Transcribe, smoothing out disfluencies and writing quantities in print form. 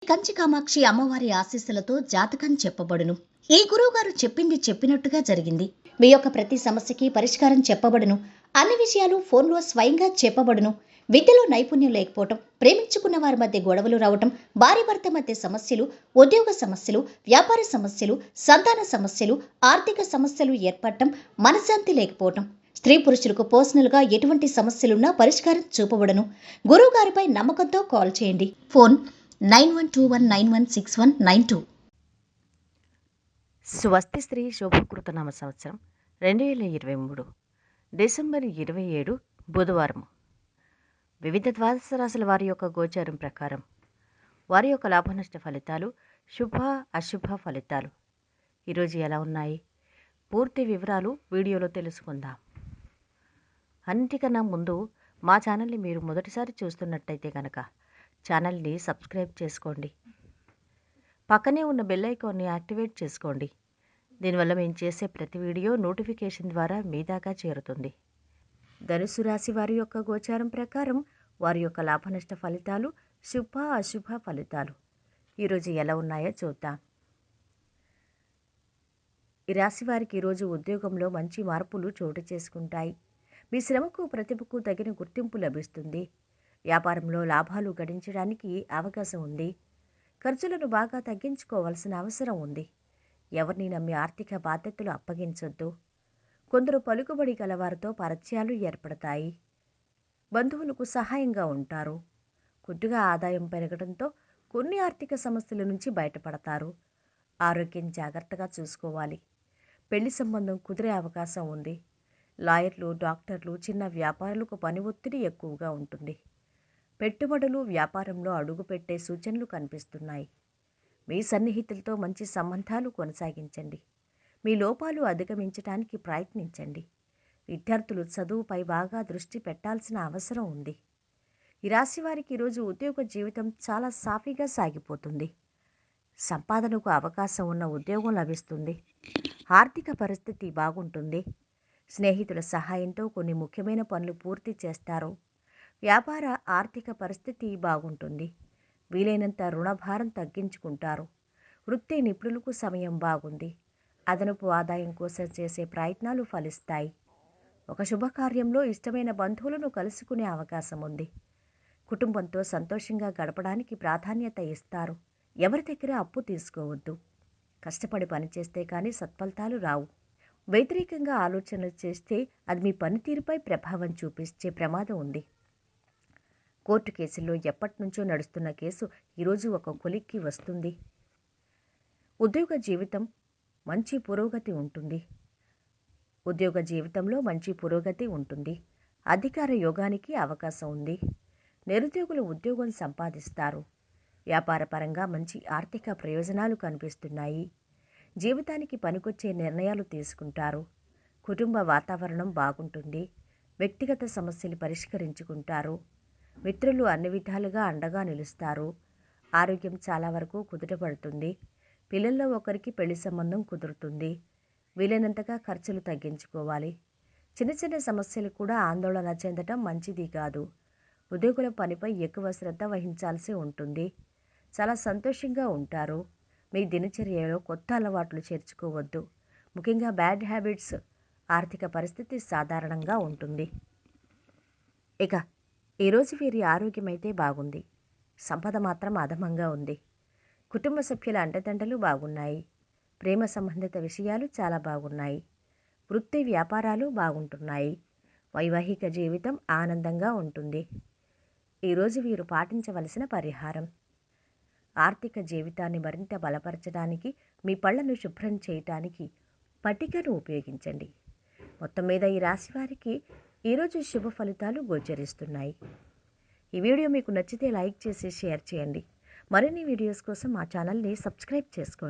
కంచి కామాక్షి అమ్మవారి ఆశీస్సులతో జాతకం చెప్పబడును. ఈ గురువుగారు చెప్పింది చెప్పినట్టుగా జరిగింది. మీ యొక్క ప్రతి సమస్యకి పరిష్కారం చెప్పబడును. అన్ని విషయాలు ఫోన్లో స్వయంగా చెప్పబడును. విద్యలో నైపుణ్యం లేకపోవటం, ప్రేమించుకున్న వారి మధ్య గొడవలు రావటం, భార్య భర్త మధ్య సమస్యలు, ఉద్యోగ సమస్యలు, వ్యాపార సమస్యలు, సంతాన సమస్యలు, ఆర్థిక సమస్యలు ఏర్పడటం, మనశ్శాంతి లేకపోవటం, స్త్రీ పురుషులకు పర్సనల్గా ఎటువంటి సమస్యలున్నా పరిష్కారం చూపబడును. గురువుగారిపై నమ్మకంతో కాల్ చేయండి. ఫోన్ 9121916192. స్వస్తి స్త్రీ శోభకృతనామ సంవత్సరం 2023 డిసెంబర్ 27 బుధవారం. వివిధ ద్వాదశ రాశుల వారి యొక్క గోచారం ప్రకారం వారి యొక్క లాభనష్ట ఫలితాలు, శుభ అశుభ ఫలితాలు ఈరోజు ఎలా ఉన్నాయి, పూర్తి వివరాలు వీడియోలో తెలుసుకుందాం. అన్నిటికన్నా ముందు మా ఛానల్ని మీరు మొదటిసారి చూస్తున్నట్టయితే కనుక ఛానల్ని సబ్స్క్రైబ్ చేసుకోండి. పక్కనే ఉన్న బెల్ ఐకాన్ని యాక్టివేట్ చేసుకోండి. దీనివల్ల మేము చేసే ప్రతి వీడియో నోటిఫికేషన్ ద్వారా మీ దాకా చేరుతుంది. ధనుసు రాశి వారి యొక్క గోచారం ప్రకారం వారి యొక్క లాభనష్ట ఫలితాలు, శుభ అశుభ ఫలితాలు ఈరోజు ఎలా ఉన్నాయో చూద్దాం. ఈ రాశి వారికి ఈరోజు ఉద్యోగంలో మంచి మార్పులు చోటు చేసుకుంటాయి. మీ శ్రమకు ప్రతిభకు తగిన గుర్తింపు లభిస్తుంది. వ్యాపారంలో లాభాలు గడించడానికి అవకాశం ఉంది. ఖర్చులను బాగా తగ్గించుకోవాల్సిన అవసరం ఉంది. ఎవరిని నమ్మి ఆర్థిక బాధ్యతలు అప్పగించొద్దు. కొందరు పలుకుబడి గలవారితో పరిచయాలు ఏర్పడతాయి. బంధువులకు సహాయంగా ఉంటారు. కొద్దిగా ఆదాయం పెరగడంతో కొన్ని ఆర్థిక సమస్యల నుంచి బయటపడతారు. ఆరోగ్యం జాగ్రత్తగా చూసుకోవాలి. పెళ్లి సంబంధం కుదిరే అవకాశం ఉంది. లాయర్లు, డాక్టర్లు, చిన్న వ్యాపారులకు పని ఒత్తిడి ఎక్కువగా ఉంటుంది. పెట్టుబడులు, వ్యాపారంలో అడుగుపెట్టే సూచనలు కనిపిస్తున్నాయి. మీ సన్నిహితులతో మంచి సంబంధాలు కొనసాగించండి. మీ లోపాలు అధిగమించడానికి ప్రయత్నించండి. విద్యార్థులు చదువుపై బాగా దృష్టి పెట్టాల్సిన అవసరం ఉంది. ఈ రాశి వారికి ఈరోజు ఉద్యోగ జీవితం చాలా సాఫీగా సాగిపోతుంది. సంపాదనకు అవకాశం ఉన్న ఉద్యోగం లభిస్తుంది. ఆర్థిక పరిస్థితి బాగుంటుంది. స్నేహితుల సహాయంతో కొన్ని ముఖ్యమైన పనులు పూర్తి చేస్తారు. వ్యాపార ఆర్థిక పరిస్థితి బాగుంటుంది. వీలైనంత రుణభారం తగ్గించుకుంటారు. వృత్తి నిపుణులకు సమయం బాగుంది. అదనపు ఆదాయం కోసం చేసే ప్రయత్నాలు ఫలిస్తాయి. ఒక శుభకార్యంలో ఇష్టమైన బంధువులను కలుసుకునే అవకాశం ఉంది. కుటుంబంతో సంతోషంగా గడపడానికి ప్రాధాన్యత ఇస్తారు. ఎవరి దగ్గర అప్పు తీసుకోవద్దు. కష్టపడి పనిచేస్తే కానీ సత్ఫలితాలు రావు. వ్యతిరేకంగా ఆలోచనలు చేస్తే అది మీ పనితీరుపై ప్రభావం చూపించే ప్రమాదం ఉంది. కోర్టు కేసుల్లో ఎప్పటి నుంచో నడుస్తున్న కేసు ఈరోజు ఒక కొలిక్కి వస్తుంది. ఉద్యోగ జీవితం మంచి పురోగతి ఉంటుంది. ఉద్యోగ జీవితంలో మంచి పురోగతి ఉంటుంది. అధికార యోగానికి అవకాశం ఉంది. నిరుద్యోగులు ఉద్యోగం సంపాదిస్తారు. వ్యాపారపరంగా మంచి ఆర్థిక ప్రయోజనాలు కనిపిస్తున్నాయి. జీవితానికి పనికొచ్చే నిర్ణయాలు తీసుకుంటారు. కుటుంబ వాతావరణం బాగుంటుంది. వ్యక్తిగత సమస్యలు పరిష్కరించుకుంటారు. మిత్రులు అన్ని విధాలుగా అండగా నిలుస్తారు. ఆరోగ్యం చాలా వరకు కుదుటపడుతుంది. పిల్లల్లో ఒకరికి పెళ్లి సంబంధం కుదురుతుంది. వీలైనంతగా ఖర్చులు తగ్గించుకోవాలి. చిన్న చిన్న సమస్యలు కూడా ఆందోళన చెందటం మంచిది కాదు. ఉద్యోగుల పనిపై ఎక్కువ శ్రద్ధ వహించాల్సి ఉంటుంది. చాలా సంతోషంగా ఉంటారు. మీ దినచర్యలో కొత్త అలవాట్లు చేర్చుకోవద్దు. ముఖ్యంగా బ్యాడ్ హ్యాబిట్స్. ఆర్థిక పరిస్థితి సాధారణంగా ఉంటుంది. ఇక ఈరోజు వీరి ఆరోగ్యం అయితే బాగుంది. సంపద మాత్రం అధమంగా ఉంది. కుటుంబ సభ్యుల అండదండలు బాగున్నాయి. ప్రేమ సంబంధిత విషయాలు చాలా బాగున్నాయి. వృత్తి వ్యాపారాలు బాగుంటున్నాయి. వైవాహిక జీవితం ఆనందంగా ఉంటుంది. ఈరోజు వీరు పాటించవలసిన పరిహారం: ఆర్థిక జీవితాన్ని మరింత బలపరచడానికి, మీ పళ్లను శుభ్రం చేయటానికి పటికను ఉపయోగించండి. మొత్తం మీద ఈ రాశి వారికి ఈరోజు శుభ ఫలితాలు గోచరిస్తున్నాయి. ఈ వీడియో మీకు నచ్చితే లైక్ చేసి షేర్ చేయండి. మరిన్ని వీడియోస్ కోసం మా ఛానల్ని సబ్స్క్రైబ్ చేసుకోండి.